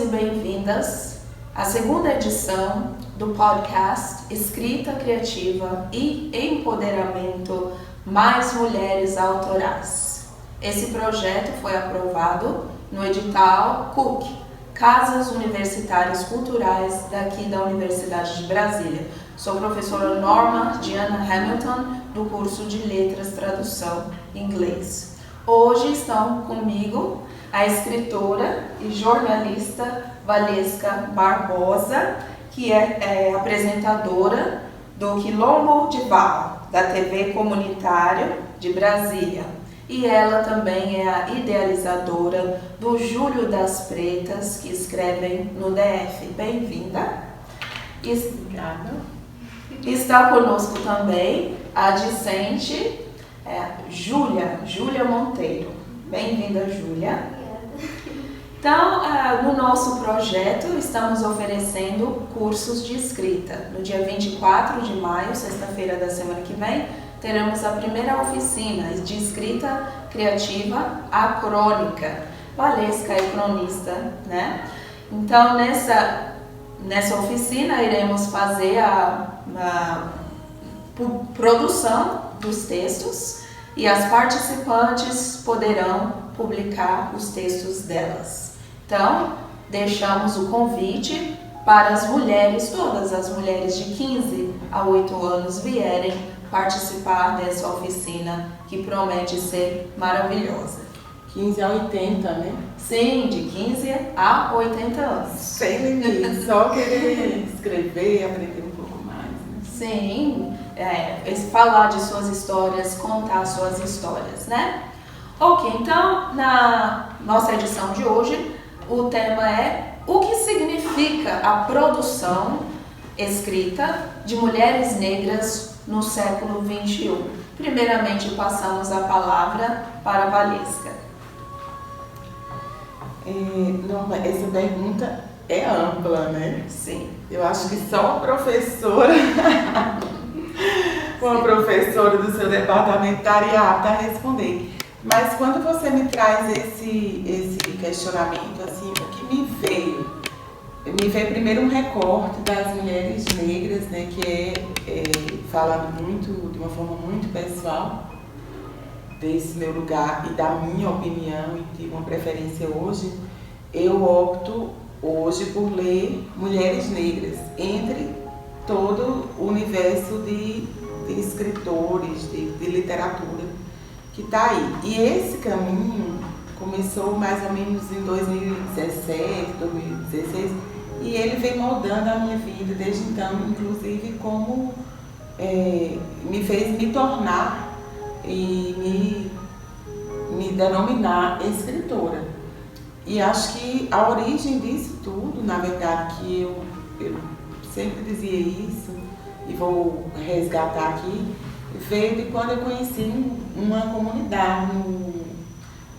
e bem-vindas à segunda edição do podcast Escrita Criativa e Empoderamento Mais Mulheres Autorais. Esse projeto foi aprovado no edital CUC, Casas Universitárias Culturais daqui da Universidade de Brasília. Sou professora Norma Diana Hamilton, do curso de Letras Tradução em Inglês. Hoje estão comigo a escritora e jornalista Valesca Barbosa, que é apresentadora do Quilombo de Vala, da TV Comunitário de Brasília. E ela também é a idealizadora do Júlio das Pretas, que escrevem no DF. Bem-vinda. Obrigada. Está conosco também a discente Júlia Monteiro. Bem-vinda, Júlia. Então, no nosso projeto, estamos oferecendo cursos de escrita. No dia 24 de maio, sexta-feira da semana que vem, teremos a primeira oficina de escrita criativa, a crônica. Valesca é cronista, né? Então, nessa oficina, iremos fazer a produção dos textos e as participantes poderão publicar os textos delas. Então, deixamos o convite para as mulheres, todas as mulheres de 15 a 8 anos vierem participar dessa oficina que promete ser maravilhosa. 15 a 80, né? Sim, de 15 a 80 anos. Sem limite, só querer escrever, aprender um pouco mais. Né? Sim, falar de suas histórias, contar suas histórias, né? Ok, então, na nossa edição de hoje, o tema é o que significa a produção escrita de mulheres negras no século XXI. Primeiramente, passamos a palavra para a Valesca. Essa pergunta é ampla, né? Sim. Eu acho que só uma professora do seu departamento estaria apta a responder. Mas quando você me traz esse questionamento, assim, o que me veio? Me veio primeiro um recorte das mulheres negras, né, que falando muito, de uma forma muito pessoal, desse meu lugar e da minha opinião e de uma preferência hoje, eu opto hoje por ler mulheres negras, entre todo o universo de escritores, de literatura que está aí. E esse caminho começou mais ou menos em 2017, 2016, e ele vem moldando a minha vida desde então, inclusive como me fez me tornar e me denominar escritora. E acho que a origem disso tudo, na verdade, que eu sempre dizia isso, e vou resgatar aqui, veio de quando eu conheci uma comunidade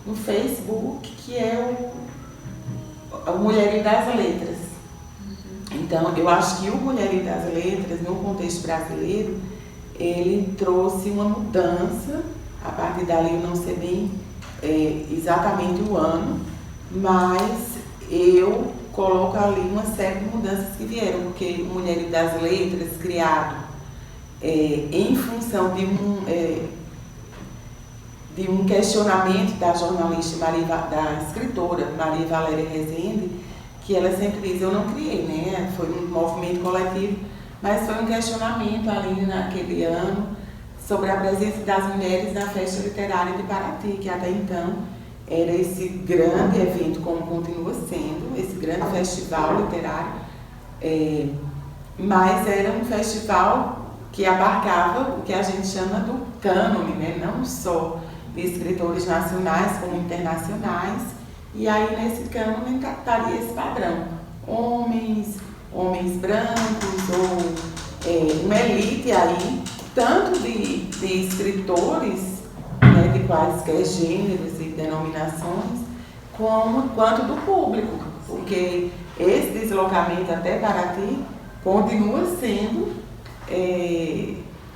no Facebook, que é o Mulheres das Letras. Então, eu acho que o Mulheres das Letras, no contexto brasileiro, ele trouxe uma mudança, a partir dali eu não sei bem exatamente o ano, mas eu coloco ali uma série de mudanças que vieram, porque o Mulheres das Letras, criado em função de um questionamento da jornalista, da escritora Maria Valéria Rezende, que ela sempre diz, eu não criei, né? Foi um movimento coletivo, mas foi um questionamento ali naquele ano sobre a presença das mulheres na Festa Literária de Paraty, que até então era esse grande evento, como continua sendo, esse grande festival literário, mas era um festival que abarcava o que a gente chama do cânone, né? Não só de escritores nacionais como internacionais, e aí nesse cânone estaria esse padrão, homens brancos, ou uma elite aí, tanto de escritores, né, de quaisquer gêneros e denominações, quanto do público, porque esse deslocamento até Paraty continua sendo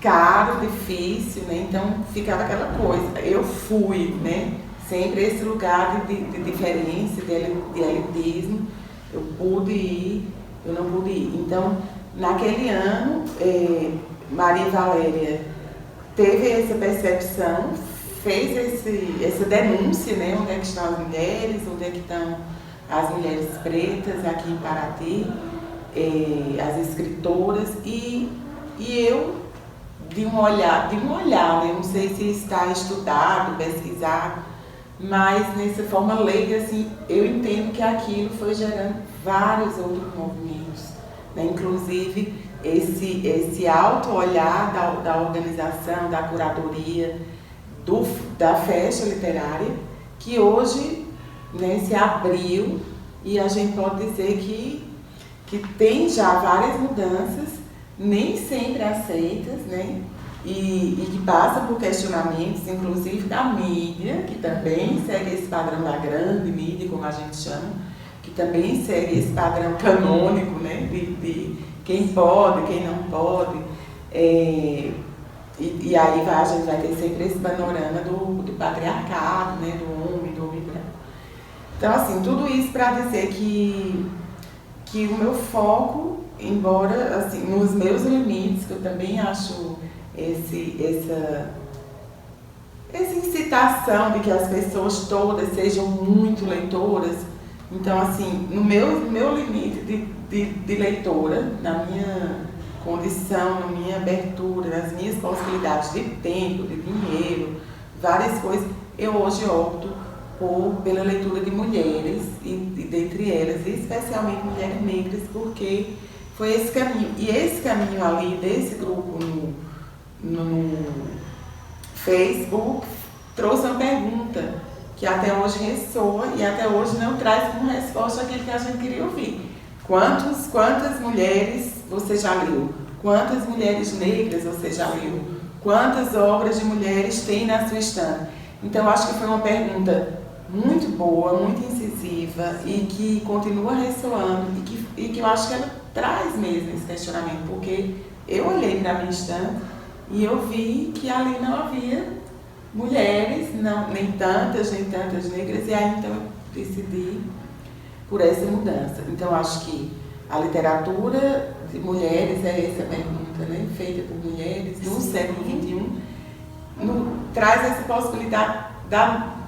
caro, difícil, né? Então ficava aquela coisa. Eu fui, né? Sempre esse lugar de diferença, de elitismo, eu pude ir, eu não pude ir. Então, naquele ano, Maria Valéria teve essa percepção, fez essa denúncia, né? Onde é que estão as mulheres, onde é que estão as mulheres pretas aqui em Paraty, as escritoras, e eu, de um olhar, né? Não sei se está estudado, pesquisado, mas nessa forma leiga, assim, eu entendo que aquilo foi gerando vários outros movimentos, né? Inclusive esse auto-olhar da organização, da curadoria, da festa literária, que hoje, né, se abriu, e a gente pode dizer que tem já várias mudanças, nem sempre aceitas, né? E que passa por questionamentos, inclusive da mídia, que também segue esse padrão da grande mídia, como a gente chama, que também segue esse padrão canônico, né? De quem pode, quem não pode. E aí a gente vai ter sempre esse panorama do patriarcado, né? Do homem branco. Então, assim, tudo isso para dizer que o meu foco, embora, assim, nos meus limites, que eu também acho essa incitação de que as pessoas todas sejam muito leitoras. Então, assim, no meu limite de leitora, na minha condição, na minha abertura, nas minhas possibilidades de tempo, de dinheiro, várias coisas, eu hoje opto pela leitura de mulheres, e dentre elas, especialmente mulheres negras, porque foi esse caminho. E esse caminho ali, desse grupo no Facebook, trouxe uma pergunta que até hoje ressoa e até hoje não traz como resposta aquilo que a gente queria ouvir. Quantas mulheres você já leu? Quantas mulheres negras você já leu? Quantas obras de mulheres tem na sua estante? Então, acho que foi uma pergunta muito boa, muito incisiva e que continua ressoando e que eu acho que ela traz mesmo esse questionamento, porque eu olhei para a minha estante e eu vi que ali não havia mulheres, nem tantas negras, e aí então eu decidi por essa mudança. Então, acho que a literatura de mulheres, essa pergunta, né, feita por mulheres no século XXI, traz essa possibilidade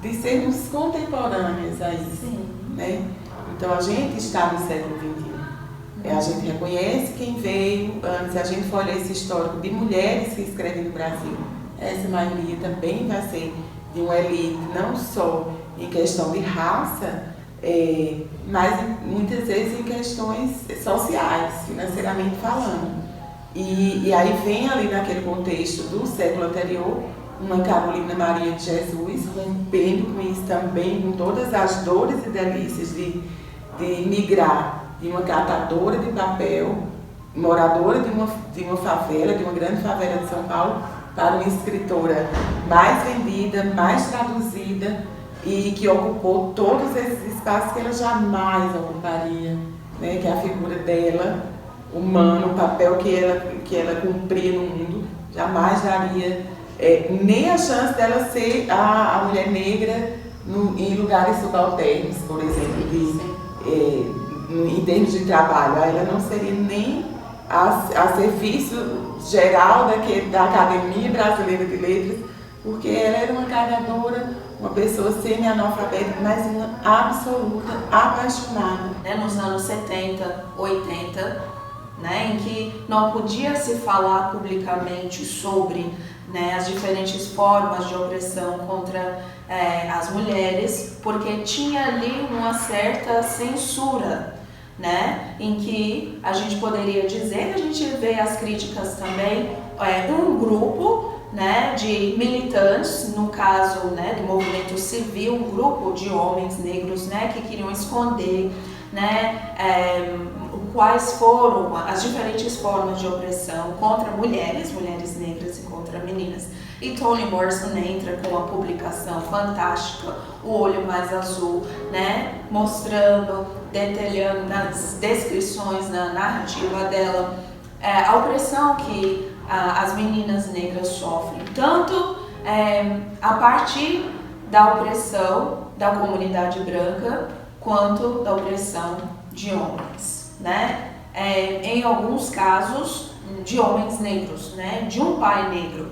de sermos contemporâneas a isso. Né? Então, a gente está no século XXI. A gente reconhece quem veio antes, a gente for olhar esse histórico de mulheres que escrevem no Brasil. Essa maioria também vai ser de uma elite, não só em questão de raça, mas muitas vezes em questões sociais, financeiramente falando. E aí vem ali naquele contexto do século anterior, uma Carolina Maria de Jesus, rompendo com isso também, com todas as dores e delícias de migrar de uma catadora de papel, moradora de uma favela, de uma grande favela de São Paulo, para uma escritora mais vendida, mais traduzida e que ocupou todos esses espaços que ela jamais ocuparia, né? Que é a figura dela, humana, o papel que ela cumpria no mundo, jamais daria nem a chance dela ser a mulher negra em lugares subalternos, por exemplo, em termos de trabalho. Ela não seria nem a serviço geral da Academia Brasileira de Letras, porque ela era uma carregadora, uma pessoa semi-analfabeta, mas uma absoluta apaixonada. Nos anos 70, 80, né, em que não podia se falar publicamente sobre, né, as diferentes formas de opressão contra as mulheres, porque tinha ali uma certa censura, né, em que a gente poderia dizer, a gente vê as críticas também, um grupo, né, de militantes, no caso, né, do movimento civil, um grupo de homens negros, né, que queriam esconder, né, quais foram as diferentes formas de opressão contra mulheres negras e contra meninas. E Toni Morrison entra com uma publicação fantástica, O Olho Mais Azul, né, mostrando, detalhando nas descrições, na narrativa dela, a opressão que as meninas negras sofrem, tanto a partir da opressão da comunidade branca, quanto da opressão de homens, né? Em alguns casos, de homens negros, né? De um pai negro.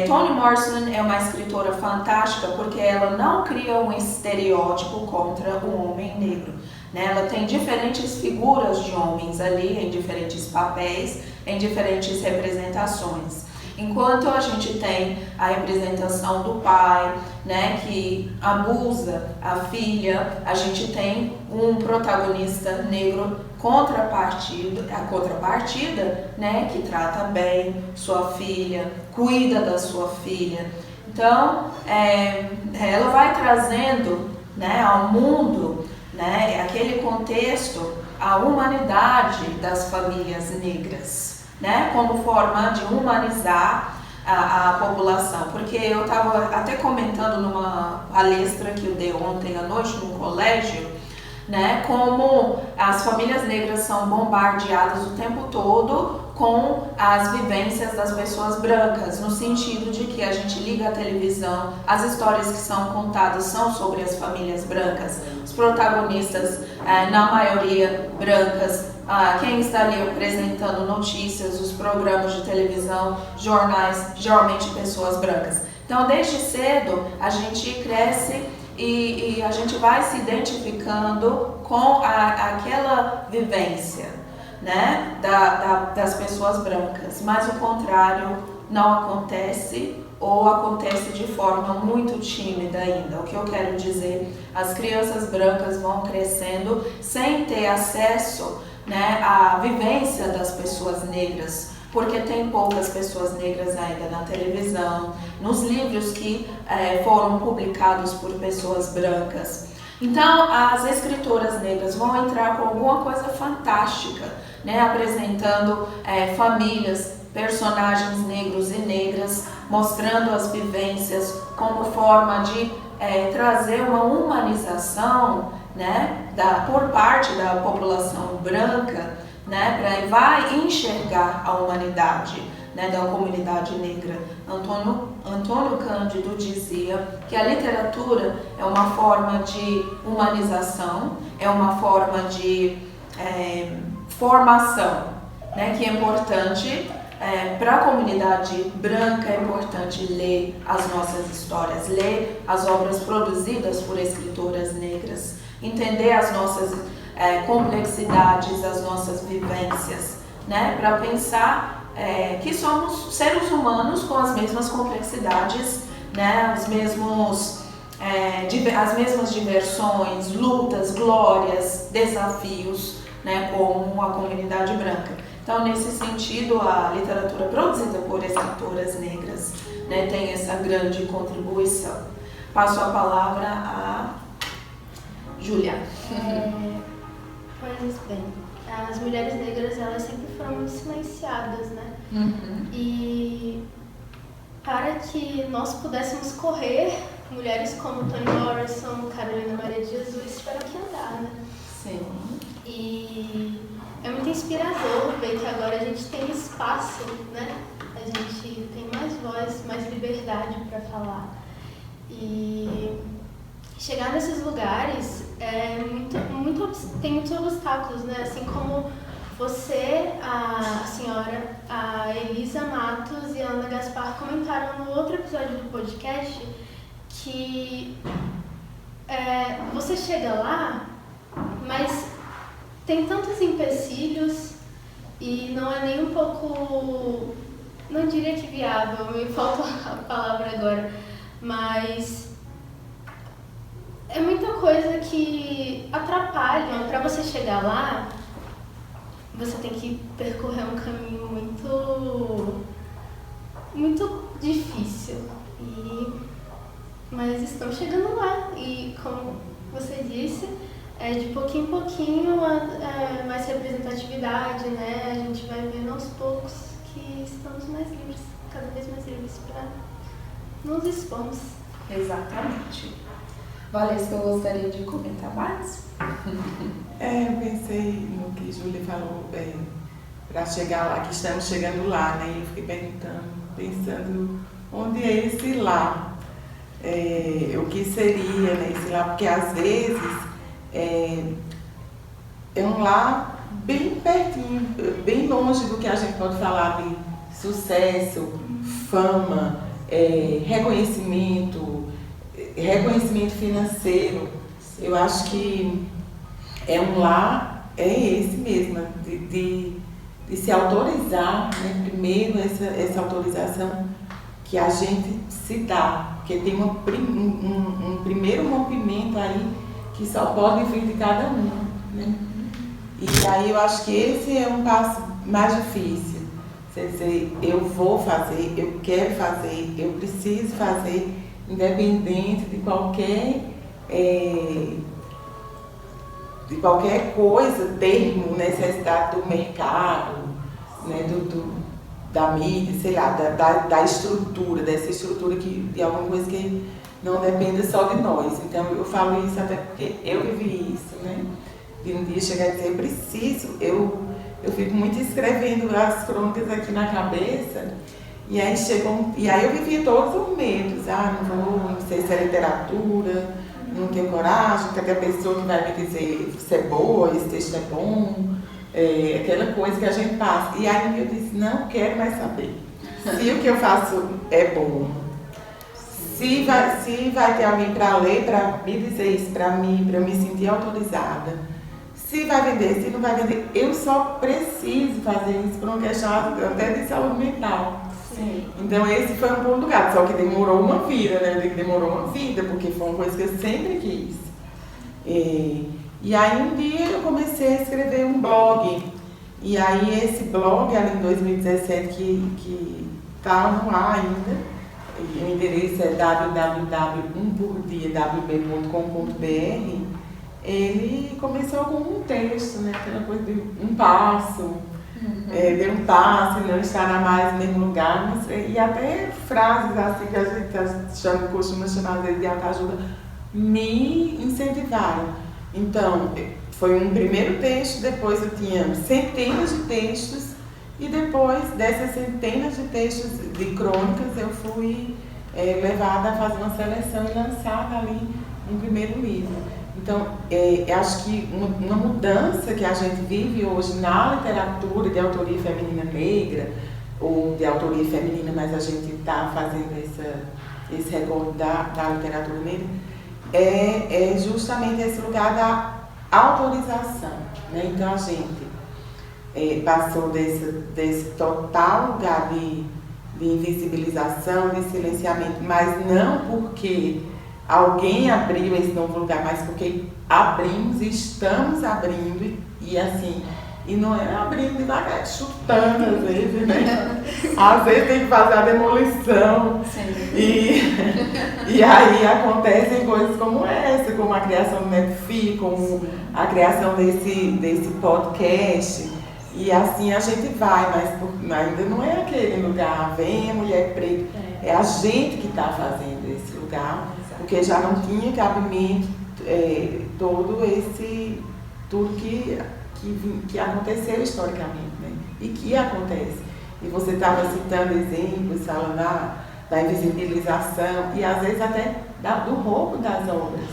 Toni Morrison é uma escritora fantástica porque ela não cria um estereótipo contra o homem negro, né? Ela tem diferentes figuras de homens ali, em diferentes papéis, em diferentes representações. Enquanto a gente tem a representação do pai, né, que abusa a filha, a gente tem um protagonista negro a contrapartida, né, que trata bem sua filha, cuida da sua filha. Então, ela vai trazendo, né, ao mundo, né, aquele contexto, a humanidade das famílias negras, né, como forma de humanizar a população. Porque eu estava até comentando numa palestra que eu dei ontem à noite num colégio, né, como as famílias negras são bombardeadas o tempo todo com as vivências das pessoas brancas, no sentido de que a gente liga a televisão, as histórias que são contadas são sobre as famílias brancas, os protagonistas, na maioria brancas, quem está ali apresentando notícias, os programas de televisão, jornais, geralmente pessoas brancas. Então, desde cedo, a gente cresce e a gente vai se identificando com aquela vivência, né, das pessoas brancas, mas o contrário não acontece ou acontece de forma muito tímida ainda. O que eu quero dizer, as crianças brancas vão crescendo sem ter acesso, né, à vivência das pessoas negras, porque tem poucas pessoas negras ainda na televisão, nos livros que foram publicados por pessoas brancas. Então, as escritoras negras vão entrar com alguma coisa fantástica, né, apresentando famílias, personagens negros e negras, mostrando as vivências como forma de trazer uma humanização, né, por parte da população branca, né, vai enxergar a humanidade, né, da comunidade negra. Antônio Cândido dizia que a literatura é uma forma de humanização, é uma forma de formação, né, que é importante para a comunidade branca. É importante ler as nossas histórias, ler as obras produzidas por escritoras negras, entender as nossas complexidades, as nossas vivências, né, para pensar que somos seres humanos com as mesmas complexidades, né, as mesmas diversões, lutas, glórias, desafios, né, como a comunidade branca. Então, nesse sentido, a literatura produzida por escritoras negras, né, tem essa grande contribuição. Passo a palavra a Júlia. Pois bem, as mulheres negras, elas sempre foram muito silenciadas, né? Uhum. E para que nós pudéssemos correr, mulheres como Toni Morrison, Carolina Maria de Jesus tiveram que andar, né? Sim. E é muito inspirador ver que agora a gente tem espaço, né? A gente tem mais voz, mais liberdade para falar. E chegar nesses lugares tem muitos obstáculos, né? Assim como você, a senhora, a Elisa Matos e a Ana Gaspar comentaram no outro episódio do podcast que você chega lá, mas tem tantos empecilhos e não é nem um pouco, não diria que viável, me falta a palavra agora, mas é muita coisa que atrapalha. Para você chegar lá, você tem que percorrer um caminho muito difícil. Mas estamos chegando lá e, como você disse, de pouquinho em pouquinho mais representatividade, né? A gente vai vendo aos poucos que estamos mais livres, cada vez mais livres para nos expormos. Exatamente. Valesca, eu gostaria de comentar mais? Eu pensei no que a Júlia falou, para chegar lá, que estamos chegando lá, né? E eu fiquei pensando onde é esse lá, o que seria, né, esse lá, porque às vezes é um lar bem pertinho, bem longe do que a gente pode falar de sucesso, fama, reconhecimento financeiro. Eu acho que é um lar, esse mesmo, de se autorizar, né? Primeiro essa autorização que a gente se dá, porque tem um primeiro rompimento aí que só pode vir de cada um, né? E aí eu acho que esse é um passo mais difícil. Quer dizer, eu vou fazer, eu quero fazer, eu preciso fazer, independente de qualquer coisa, termo, necessidade do mercado, né, da mídia, sei lá, da estrutura, dessa estrutura de alguma coisa que não dependa só de nós. Então eu falo isso até porque eu vivi isso, né? De um dia chegar e dizer, eu preciso, eu fico muito escrevendo as crônicas aqui na cabeça, e aí eu vivia todos os medos, não sei se é literatura, não tenho coragem, que a pessoa que vai me dizer se é boa, esse texto é bom, aquela coisa que a gente passa. E aí eu disse, não quero mais saber. Se o que eu faço é bom, se vai ter alguém para ler, para me dizer isso para mim, para eu me sentir autorizada, se vai vender, se não vai vender, eu só preciso fazer isso por uma questão até de saúde mental. Sim. Então esse foi um ponto do gato, só que demorou uma vida, né? Demorou uma vida, porque foi uma coisa que eu sempre quis. E aí um dia eu comecei a escrever um blog. E aí esse blog, ali em 2017, que está no ar ainda, o endereço é www.umpordiawb.com.br. Ele começou com um texto, né? Aquela coisa de um passo. Dê um passo e não estará mais no mesmo lugar, e até frases assim que a gente costuma chamar de autoajuda me incentivaram. Então, foi um primeiro texto, depois eu tinha centenas de textos, e depois dessas centenas de textos de crônicas eu fui levada a fazer uma seleção e lançada ali um primeiro livro. Então, eu acho que uma mudança que a gente vive hoje na literatura de autoria feminina negra, ou de autoria feminina, mas a gente está fazendo esse recorte da literatura negra, é justamente esse lugar da autorização, né? Então, a gente passou desse total lugar de invisibilização, de silenciamento, mas não porque alguém abriu esse novo lugar, mas porque abrimos e estamos abrindo, e assim, e não é abrindo devagar, chutando às vezes, né? Às vezes tem que fazer a demolição. E aí acontecem coisas como essa, como a criação do NetFi, como a criação desse podcast. E assim a gente vai, mas ainda não é aquele lugar, vem a mulher preta, é a gente que está fazendo esse lugar. Porque já não tinha cabimento tudo que aconteceu historicamente, né? E que acontece. E você estava citando exemplos, falando da invisibilização e às vezes até do roubo das obras,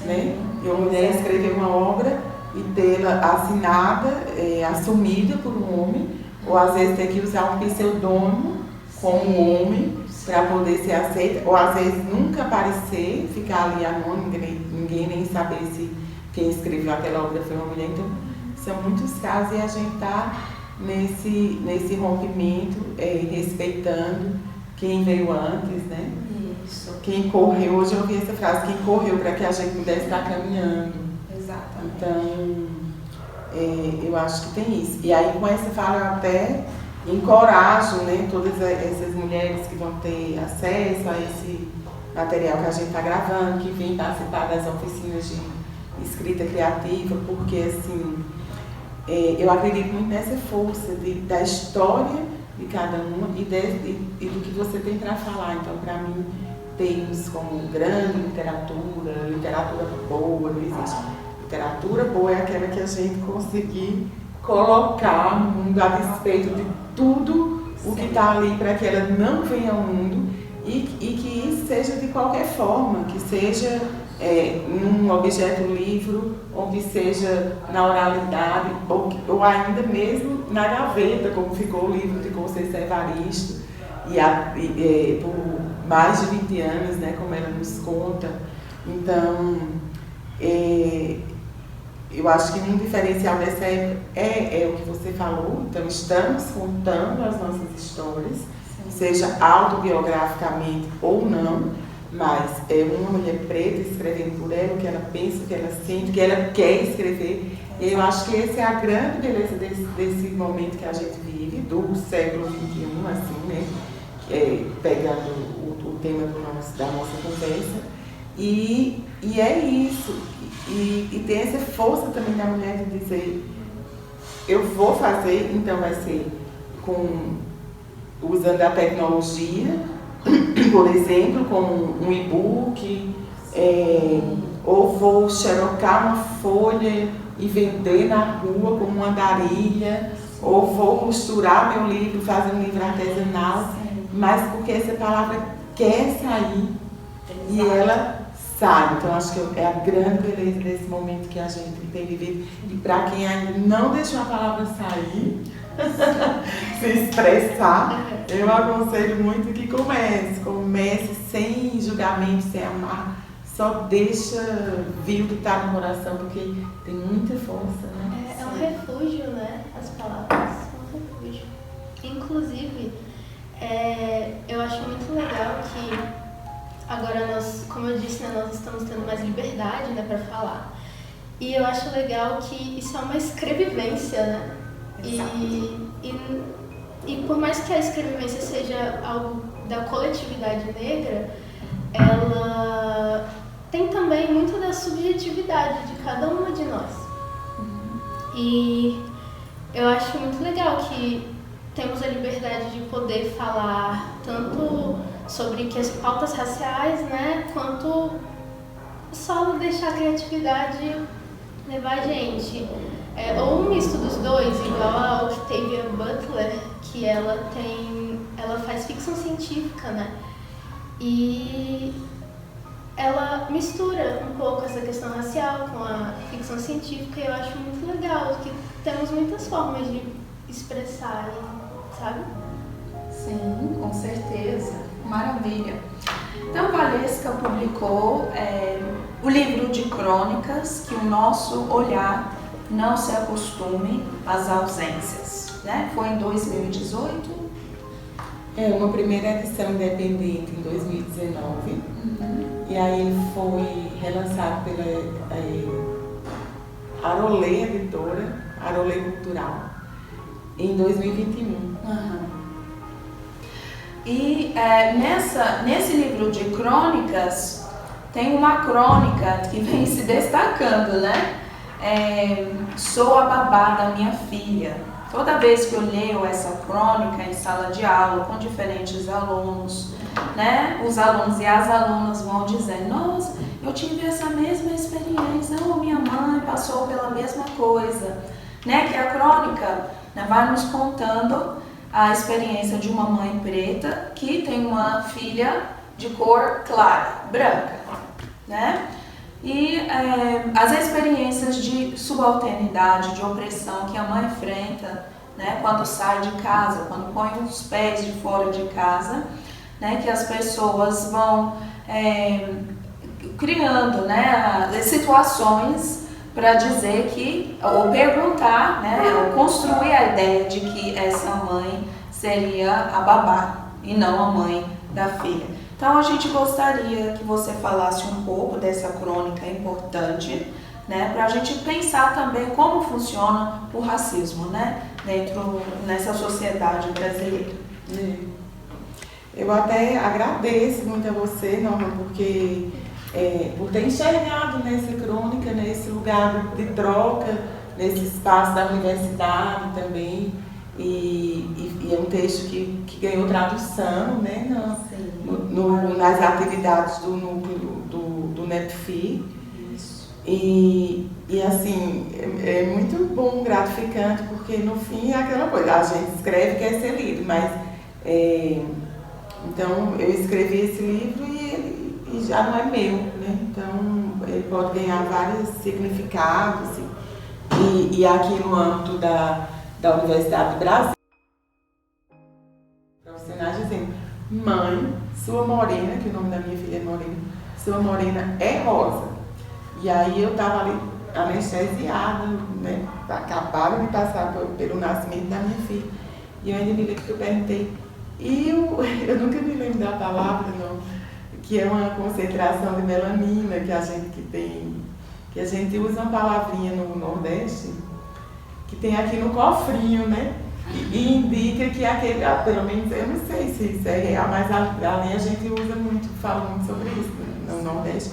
né? E uma mulher escrever uma obra e tê-la assinada, assumida por um homem, ou às vezes ter que usar um pseudônimo como homem, para poder ser aceita, ou às vezes nunca aparecer, ficar ali anônimo, ninguém nem saber se quem escreveu aquela obra foi uma mulher. Então, são muitos casos e a gente está nesse rompimento, respeitando quem veio antes, né? Isso. Quem correu, hoje eu ouvi essa frase, quem correu para que a gente pudesse estar caminhando. Exatamente. Então, eu acho que tem isso. E aí com essa fala eu até encorajo, né, todas essas mulheres que vão ter acesso a esse material que a gente está gravando, que vem participar das oficinas de escrita criativa, porque assim, eu acredito muito nessa força da história de cada uma e do que você tem para falar. Então, para mim, termos como grande literatura boa, não existe. Literatura boa é aquela que a gente conseguir colocar no mundo a despeito de tudo o que está ali para que ela não venha ao mundo e que isso seja de qualquer forma, que seja num objeto livro, ou que seja na oralidade, ou ainda mesmo na gaveta, como ficou o livro de Conceição Evaristo, por mais de 20 anos, né, como ela nos conta. Então, eu acho que um diferencial dessa época é o que você falou. Então, estamos contando as nossas histórias, seja autobiograficamente ou não, mas é uma mulher preta escrevendo por ela, o que ela pensa, o que ela sente, o que ela quer escrever. E eu acho que essa é a grande beleza desse momento que a gente vive, do século XXI, assim, né? Pegando o tema da nossa conversa. E é isso. E tem essa força também da mulher de dizer, eu vou fazer, então vai ser usando a tecnologia, por exemplo, como um e-book, ou vou xerocar uma folha e vender na rua como uma andarilha, ou vou costurar meu livro, fazer um livro artesanal, mas porque essa palavra quer sair e ela sai. Então acho que é a grande beleza desse momento que a gente tem vivido. E para quem ainda não deixou a palavra sair, se expressar, eu aconselho muito que comece sem julgamento, sem amar, só deixa vir o que está no coração, porque tem muita força, né? É um refúgio, né? As palavras são um refúgio. Inclusive, eu acho muito legal que agora nós, como eu disse, né, nós estamos tendo mais liberdade, né, para falar. E eu acho legal que isso é uma escrevivência, né? E por mais que a escrevivência seja algo da coletividade negra, ela tem também muito da subjetividade de cada uma de nós. E eu acho muito legal que temos a liberdade de poder falar tanto sobre que as pautas raciais, né, quanto só deixar a criatividade levar a gente. Ou um misto dos dois, igual a Octavia Butler, que ela faz ficção científica, né? E ela mistura um pouco essa questão racial com a ficção científica, e eu acho muito legal, que temos muitas formas de expressar, sabe? Sim, com certeza. Maravilha. Então, Valesca publicou o livro de crônicas, Que o Nosso Olhar Não Se Acostume às Ausências, né? Foi em 2018? Uma primeira edição independente em 2019. E aí ele foi relançado pela Arolê Editora, Arolê Cultural, em 2021. E nesse livro de crônicas, tem uma crônica que vem se destacando, né? Sou a babá da minha filha. Toda vez que eu leio essa crônica em sala de aula com diferentes alunos, né? Os alunos e as alunas vão dizer, nossa, eu tive essa mesma experiência, minha mãe passou pela mesma coisa, né? Que a crônica, né, vai nos contando a experiência de uma mãe preta que tem uma filha de cor clara, branca, né? E as experiências de subalternidade, de opressão que a mãe enfrenta, né, quando sai de casa, quando põe os pés de fora de casa, né, que as pessoas vão criando, né, situações para dizer que, ou perguntar, né, ou construir a ideia de que essa mãe seria a babá e não a mãe da filha. Então a gente gostaria que você falasse um pouco dessa crônica importante, né, para a gente pensar também como funciona o racismo, né, nessa sociedade brasileira. Eu até agradeço muito a você, Norma, porque por ter enxergado nessa crônica, nesse lugar de troca, nesse espaço da universidade também. E é um texto que ganhou tradução, né, nas atividades do núcleo do NEPFI. E assim, é muito bom, gratificante, porque no fim é aquela coisa, a gente escreve e quer ser lido, mas então eu escrevi esse livro e e já não é meu, né? Então ele pode ganhar vários significados. E aqui no âmbito da Universidade do Brasil, profissionais dizendo, mãe, sua morena, que o nome da minha filha é Morena, sua morena é rosa. E aí eu estava ali anestesiada, né? Acabaram de passar pelo nascimento da minha filha. E eu ainda me lembro que eu perguntei, eu nunca me lembro da palavra, não, que é uma concentração de melanina que a gente usa uma palavrinha no Nordeste, que tem aqui no cofrinho, né? E indica que aquele, pelo menos, eu não sei se isso é real, mas ali a gente usa muito, fala muito sobre isso no Nordeste,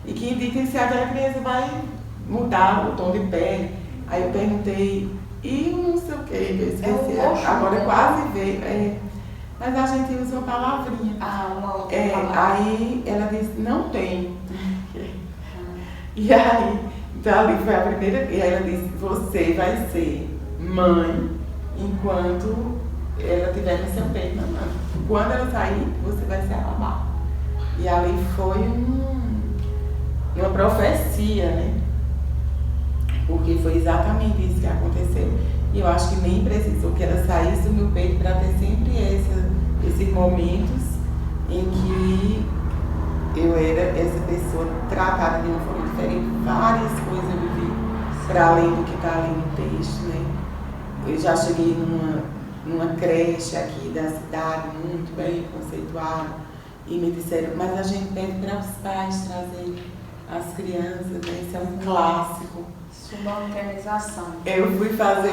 e que indica se aquela criança vai mudar o tom de pele. Aí eu perguntei, e não sei o que, eu esqueci, agora quase veio, mas a gente usa uma palavrinha. Uma outra palavra. Aí ela disse, não tem. E aí, então ali foi a primeira, e ela disse, você vai ser mãe enquanto ela estiver no seu peito mamando. Quando ela sair, você vai ser a babá. E ali foi uma profecia, né? Porque foi exatamente isso que aconteceu. E eu acho que nem precisou que ela saísse do meu peito para ter sempre esses momentos em que eu era essa pessoa tratada de uma forma diferente. Várias coisas eu vivi, para além do que está ali no texto, né? Eu já cheguei numa creche aqui da cidade, muito bem conceituada, e me disseram, mas a gente pede para os pais trazerem as crianças, né? Isso é um clássico. Subalternização. Eu fui fazer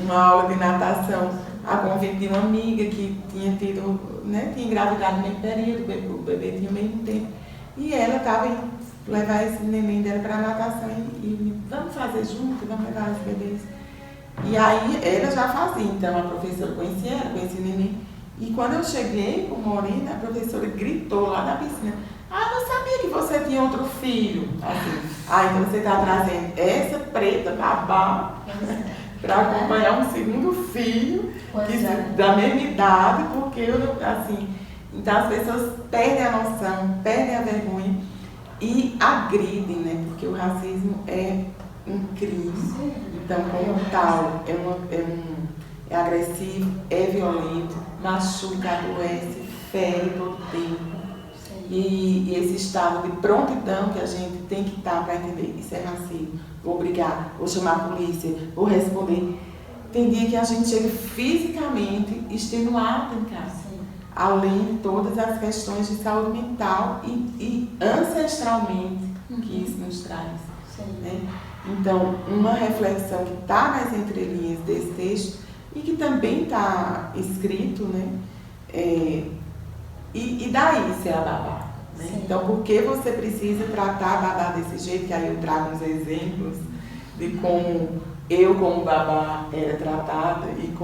uma aula de natação a convite de uma amiga que tinha tido, né, tinha engravidado no mesmo período, o bebê tinha o mesmo tempo. E ela estava indo levar esse neném dela para a natação e vamos fazer junto, vamos levar os bebês. E aí ela já fazia, então a professora conhecia ela, conhecia o neném. E quando eu cheguei com Morena, a professora gritou lá na piscina, não sabia que você tinha outro filho. Assim, então você está trazendo essa preta babá para acompanhar um segundo filho da mesma idade, porque eu não, assim, então as pessoas perdem a noção, perdem a vergonha e agridem, né? Porque o racismo é um crime. Então, como tal, é agressivo, é violento, machuca, adoece, fere todo tempo. E esse estado de prontidão que a gente tem que estar para entender, isso é racismo, vou brigar, vou chamar a polícia, vou responder. Tem dia que a gente chega fisicamente extenuado em casa, além de todas as questões de saúde mental e ancestralmente que isso nos traz. Né? Então, uma reflexão que está nas entrelinhas desse texto e que também está escrito, né? E daí ser a babá? Né? Então, por que você precisa tratar a babá desse jeito? Que aí eu trago uns exemplos de como eu, como babá, era tratada e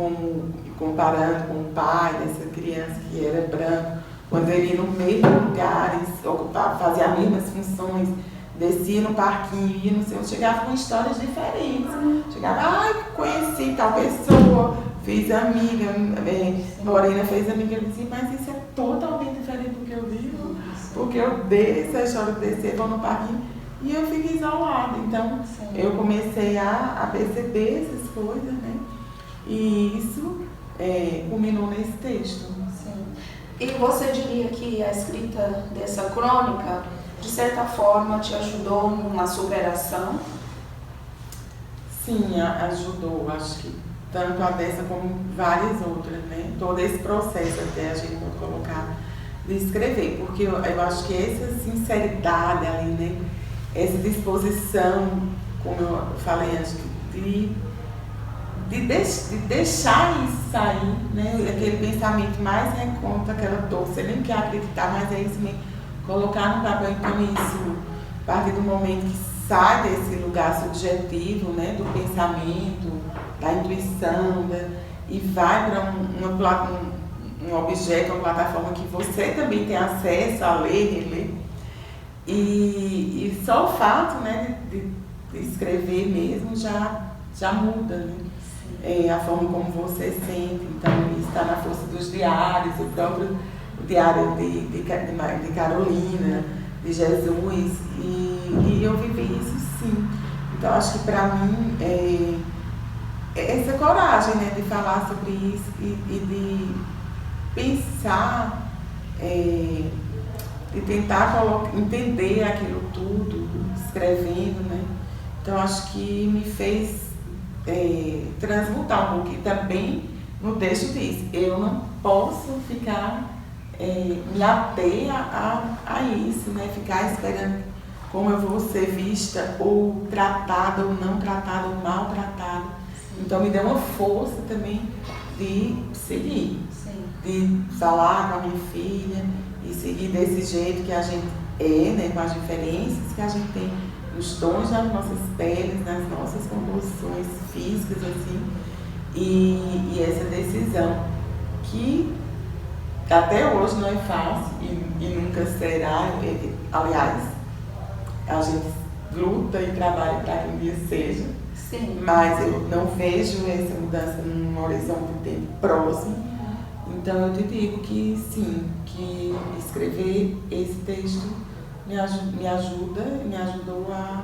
comparando com o pai dessa criança que era branco, quando ele ia no mesmo lugares, fazia as mesmas funções, descia no parquinho, ia no seu, chegava com histórias diferentes. Chegava, conheci tal pessoa, fiz amiga, Morena fez amiga, eu disse, mas isso é totalmente diferente do que eu vivo, porque eu desço, a história de descer, vou no parquinho e eu fico isolada. Então, eu comecei a perceber essas coisas, né? E isso culminou nesse texto. Sim. E você diria que a escrita dessa crônica, de certa forma, te ajudou numa superação? Sim, ajudou, acho que tanto a dessa como várias outras, né? Todo esse processo até a gente pode colocar de escrever, porque eu acho que essa sinceridade ali, né? Essa disposição, como eu falei antes, de deixar isso sair, né? Aquele pensamento mais recôndito, aquela dor, você nem quer acreditar, mas é isso mesmo, colocar no papel. Então isso, a partir do momento que sai desse lugar subjetivo, né? Do pensamento, da intuição, e vai para um objeto, uma plataforma que você também tem acesso a ler, reler. E só o fato, né, de escrever mesmo já muda, né? A forma como você sente. Então, isso está na força dos diários, o próprio diário de Carolina, de Jesus, e eu vivi isso sim. Então acho que para mim é essa coragem, né, de falar sobre isso e de pensar, de tentar entender aquilo tudo, escrevendo, né? Então acho que me fez transmutar um pouquinho. Também no texto diz, eu não posso ficar, me ater a isso, né? Ficar esperando como eu vou ser vista, ou tratada, ou não tratada, ou maltratada. Então me deu uma força também de seguir, de falar com a minha filha e seguir desse jeito que a gente né? Com as diferenças que a gente tem nos tons das nossas peles, nas nossas composições físicas, assim, e essa decisão que até hoje não é fácil e nunca será. Aliás, a gente luta e trabalha para que um dia seja. Sim. Mas eu não vejo essa mudança num horizonte de tempo próximo. Então eu te digo que sim, que escrever esse texto me ajudou a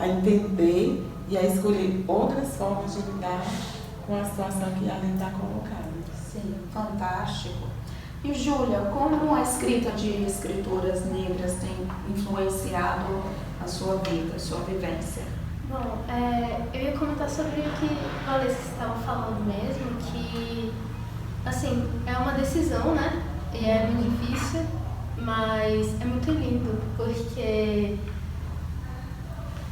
entender e a escolher outras formas de lidar com a situação que ali está colocada. Sim, fantástico. E Júlia, como a escrita de escritoras negras tem influenciado a sua vida, a sua vivência? Bom, eu ia comentar sobre o que a Valesca estava falando mesmo, que, assim, é uma decisão, né? E é muito difícil, mas é muito lindo, porque,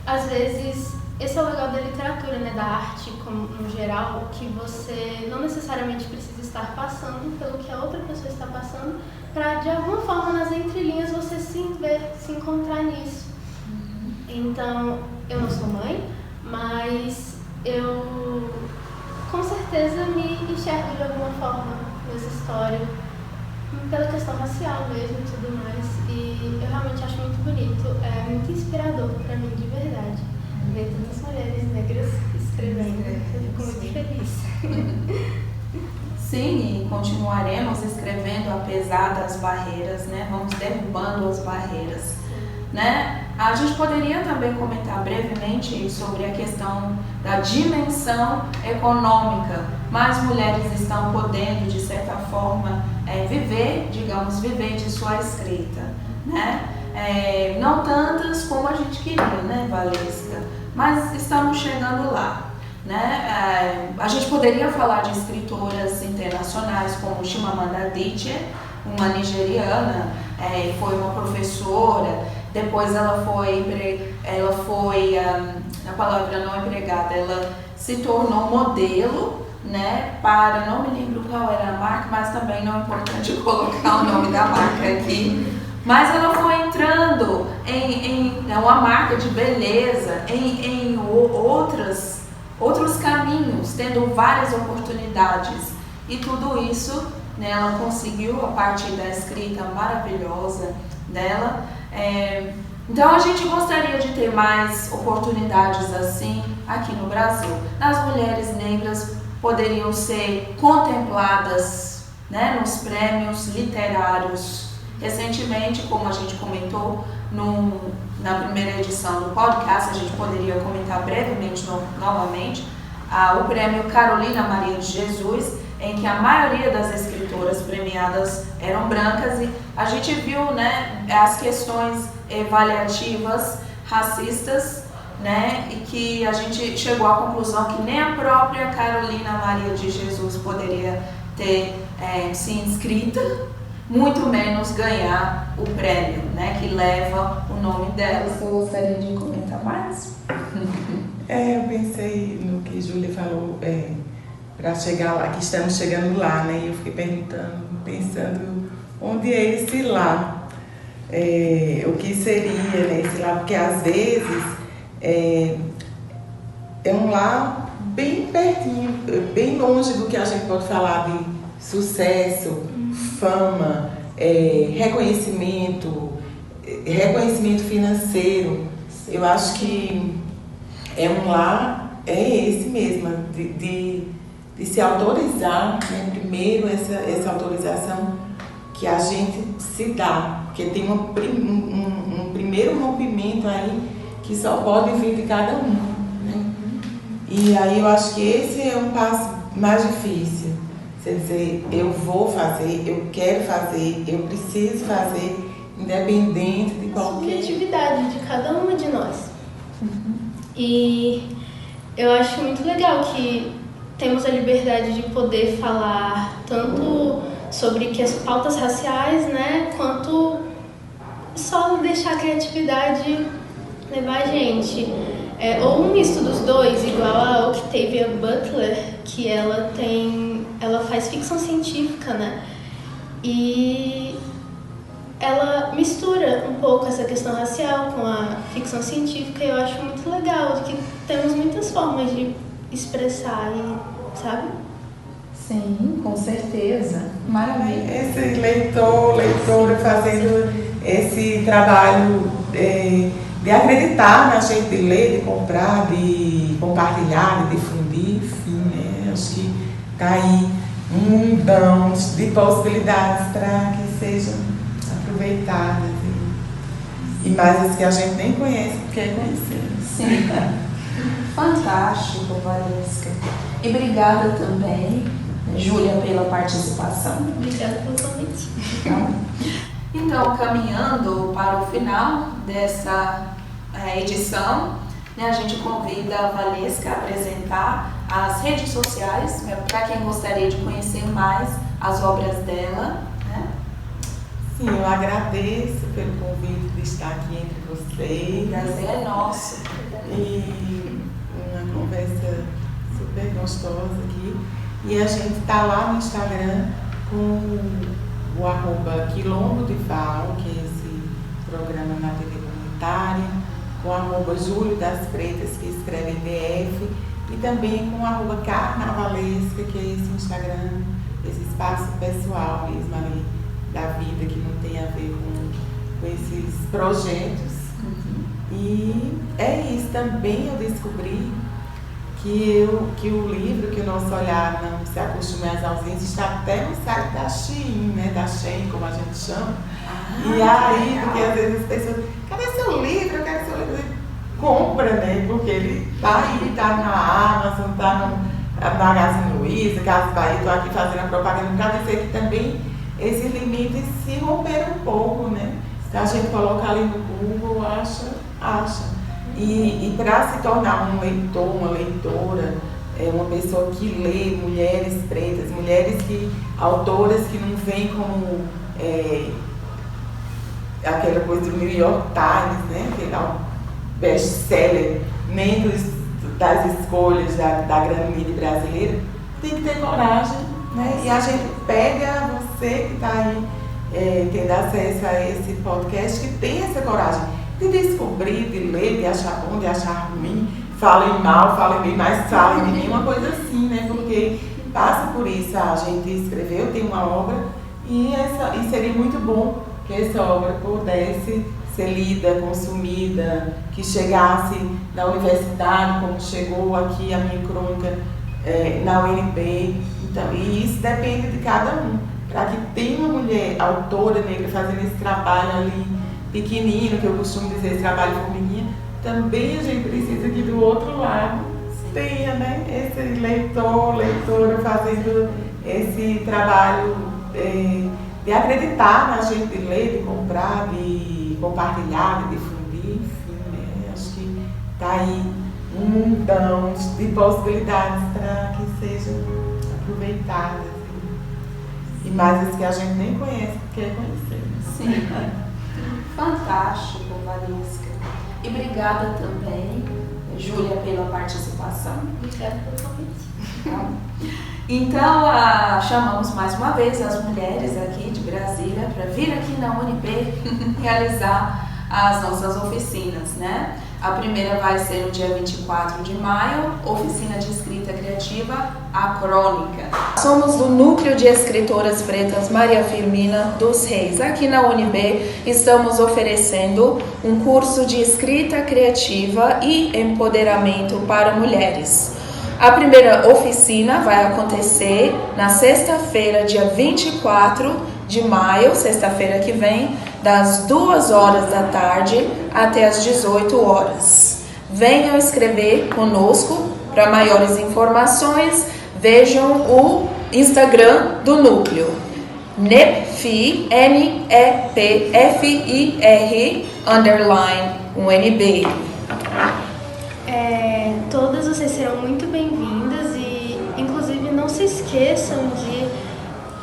às vezes, esse é o legal da literatura, né? Da arte, como, no geral, que você não necessariamente precisa estar passando pelo que a outra pessoa está passando, para, de alguma forma, nas entrelinhas, você se ver, se encontrar nisso. Então, eu não sou mãe, mas eu com certeza me enxergo de alguma forma nessa história, pela questão racial mesmo e tudo mais. E eu realmente acho muito bonito, é muito inspirador para mim, de verdade, ver tantas mulheres negras escrevendo. Eu fico muito feliz. Sim, e continuaremos escrevendo apesar das barreiras, né? Vamos derrubando as barreiras, né? A gente poderia também comentar brevemente sobre a questão da dimensão econômica. Mais mulheres estão podendo, de certa forma, viver de sua escrita, né? Não tantas como a gente queria, né, Valesca? Mas estamos chegando lá, né? A gente poderia falar de escritoras internacionais como Chimamanda Adichie, uma nigeriana, foi uma professora. Depois ela foi a palavra não empregada, ela se tornou modelo, né, para, não me lembro qual era a marca, mas também não é importante colocar o nome da marca aqui, mas ela foi entrando em uma marca de beleza, em outros caminhos, tendo várias oportunidades, e tudo isso, né, ela conseguiu a partir da escrita maravilhosa dela. Então a gente gostaria de ter mais oportunidades assim aqui no Brasil. As mulheres negras poderiam ser contempladas, né, nos prêmios literários. Recentemente, como a gente comentou na primeira edição do podcast, a gente poderia comentar brevemente novamente o prêmio Carolina Maria de Jesus, em que a maioria das escritoras premiadas eram brancas, e a gente viu, né, as questões avaliativas racistas, né, e que a gente chegou à conclusão que nem a própria Carolina Maria de Jesus poderia ter se inscrita, muito menos ganhar o prêmio, né, que leva o nome dela. Você gostaria de comentar mais? Eu pensei no que Júlia falou, para chegar lá, que estamos chegando lá, né? E eu fiquei pensando onde é esse lá, o que seria, né, esse lá, porque às vezes é um lá bem pertinho, bem longe do que a gente pode falar de sucesso, fama, reconhecimento financeiro. Eu acho que um lá esse mesmo, de se autorizar, né? Primeiro essa autorização que a gente se dá porque tem um primeiro rompimento aí que só pode vir de cada um, né? E aí eu acho que esse é um passo mais difícil. Quer dizer, eu vou fazer, eu quero fazer, eu preciso fazer, independente de qualquer... Subjetividade de cada uma de nós. E eu acho muito legal que temos a liberdade de poder falar tanto sobre que as pautas raciais, né, quanto só deixar a criatividade levar a gente. Ou um misto dos dois, igual a Octavia Butler, que ela faz ficção científica, né? E ela mistura um pouco essa questão racial com a ficção científica, e eu acho muito legal que temos muitas formas de expressar, sabe? Sim, com certeza. Maravilha. Esse leitora fazendo esse trabalho de acreditar na gente, de ler, de comprar, de compartilhar, de difundir, enfim, né? Acho que está aí um mundão de possibilidades para que sejam aproveitadas e mais as que a gente nem conhece, quer conhecer. Sim. Fantástico, Valesca. E obrigada também, Júlia, pela participação. Obrigada pelo convite. Então, caminhando para o final dessa edição, né, a gente convida a Valesca a apresentar as redes sociais, né, para quem gostaria de conhecer mais as obras dela. Né? Sim, eu agradeço pelo convite de estar aqui entre vocês. O prazer é nosso. E uma conversa super gostosa aqui. E a gente está lá no Instagram com o @Quilombo de Val, que é esse programa na TV comunitária, com @Júlio das Freitas, que escreve em BF, e também com @Carnavalesca, que é esse Instagram, esse espaço pessoal mesmo ali da vida, que não tem a ver com esses projetos. E é isso, também eu descobri que o livro, que o nosso olhar não se acostume às ausências, está até no site da Shein, né? Da Shein, como a gente chama. E aí, porque às vezes as pessoas, cadê seu livro? Eu quero seu livro. Compra, né? Porque ele está aí, está na Amazon, está no Magazine Luiza, Casas Bahia, estou aqui fazendo a propaganda para dizer que também esses limites se romperam um pouco, né? Se a gente coloca ali no Google, acha. E para se tornar um leitor, uma leitora, uma pessoa que lê mulheres pretas, autoras que não vêm como aquela coisa do New York Times, né? Que é um best-seller, nem das escolhas da grande mídia brasileira, tem que ter coragem, né? E a gente pega você que está aí tendo acesso a esse podcast, que tem essa coragem de descobrir, de ler, de achar bom, de achar ruim, falem mal, falem bem, mas falem de mim, uma coisa assim, né? Porque passa por isso, a gente escreveu, tem uma obra, e seria muito bom que essa obra pudesse ser lida, consumida, que chegasse na universidade, como chegou aqui a minha crônica na UNB. Então, e isso depende de cada um. Para que tenha uma mulher autora negra fazendo esse trabalho ali, pequenino, que eu costumo dizer, esse trabalho formiguinha, também a gente precisa que do outro lado tenha, né, esse leitora fazendo esse trabalho de acreditar na gente, de ler, de comprar, de compartilhar, de difundir, enfim, né, acho que está aí um mundão de possibilidades para que sejam aproveitadas e mais as que a gente nem conhece, quer conhecer. Sim. Fantástico, Valesca. E obrigada também, Júlia, pela participação. Obrigada pelo convite. Então, chamamos mais uma vez as mulheres aqui de Brasília para vir aqui na UNB realizar as nossas oficinas, né? A primeira vai ser no dia 24 de maio, oficina de escrita criativa, a Crônica. Somos do Núcleo de Escritoras Pretas Maria Firmina dos Reis. Aqui na UNB estamos oferecendo um curso de escrita criativa e empoderamento para mulheres. A primeira oficina vai acontecer na sexta-feira, dia 24 de maio, sexta-feira que vem, das 2 horas da tarde até as 18 horas. Venham escrever conosco. Para maiores informações, vejam o Instagram do Núcleo, NEPFIR, NEPFIR, _UNB. Todas vocês serão muito bem-vindas e, inclusive, não se esqueçam de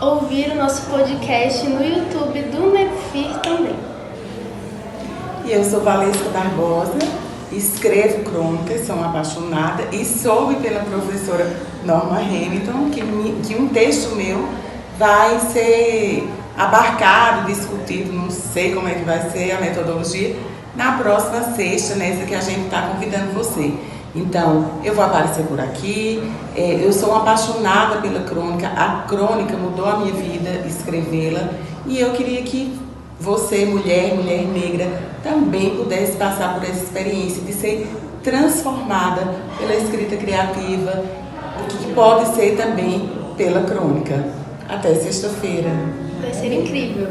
ouvir o nosso podcast no YouTube do NEPFIR também. E eu sou Valesca Barbosa, escrevo crônicas, sou uma apaixonada e soube pela professora Norma Hamilton que um texto meu vai ser abarcado, discutido, não sei como é que vai ser a metodologia, na próxima sexta, nessa que a gente está convidando você. Então, eu vou aparecer por aqui, eu sou uma apaixonada pela crônica, a crônica mudou a minha vida, escrevê-la, e eu queria que você, mulher negra, também pudesse passar por essa experiência de ser transformada pela escrita criativa, o que pode ser também pela crônica. Até sexta-feira. Vai ser incrível.